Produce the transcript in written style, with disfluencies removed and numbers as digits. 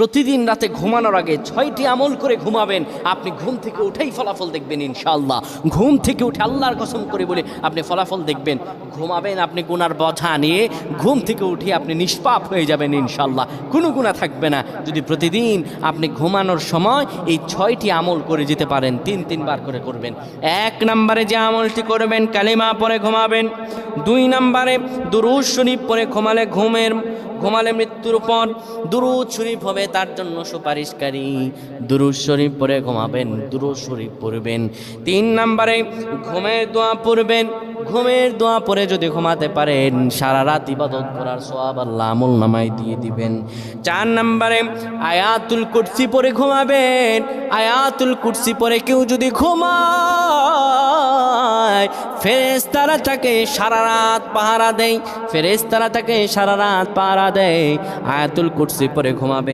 প্রতিদিন রাতে ঘুমানোর আগে 6টি আমল করে ঘুমাবেন, আপনি ঘুম থেকে উঠেই ফলাফল দেখবেন ইনশাআল্লাহ। ঘুম থেকে উঠে আল্লাহর কসম করে বলে আপনি ফলাফল দেখবেন। ঘুমাবেন আপনি গুনার বোঝা নিয়ে, ঘুম থেকে উঠে আপনি নিষ্পাপ হয়ে যাবেন ইনশাআল্লাহ, কোনো গুনাহ থাকবে না। যদি প্রতিদিন আপনি ঘুমানোর সময় এই 6টি আমল করে যেতে পারেন, 3 বার করে করবেন। 1 নম্বরে যে আমলটি করবেন, কালিমা পড়ে ঘুমাবেন। 2 নম্বরে দুরূদ শরীফ পড়ে ঘুমালে মৃত্যুর পর দুরূদ শরীফ হবে তার জন্য সুপারিশকারী। দুরূদ শরীফ পড়ে ঘুমাবেন, দুরূদ শরীফ পড়বেন। 3 নম্বরে ঘুমের দোয়া পড়বেন। ঘুমের দোয়া পড়ে যদি ঘুমাতে পারেন, সারা রাত ইবাদত করার সওয়াব আল্লাহ আমলনামায় দিয়ে দিবেন। 4 নম্বরে আয়াতুল কুরসি পড়ে ঘুমাবেন। আয়াতুল কুরসি পড়ে কেউ যদি ঘুমায়, ফেরেশতারা তাকে সারা রাত পাহারা দেয়। ফেরেশতারা তাকে সারা রাত পাহারা দেয়। আয়াতুল কুরসি পড়ে ঘুমাবে।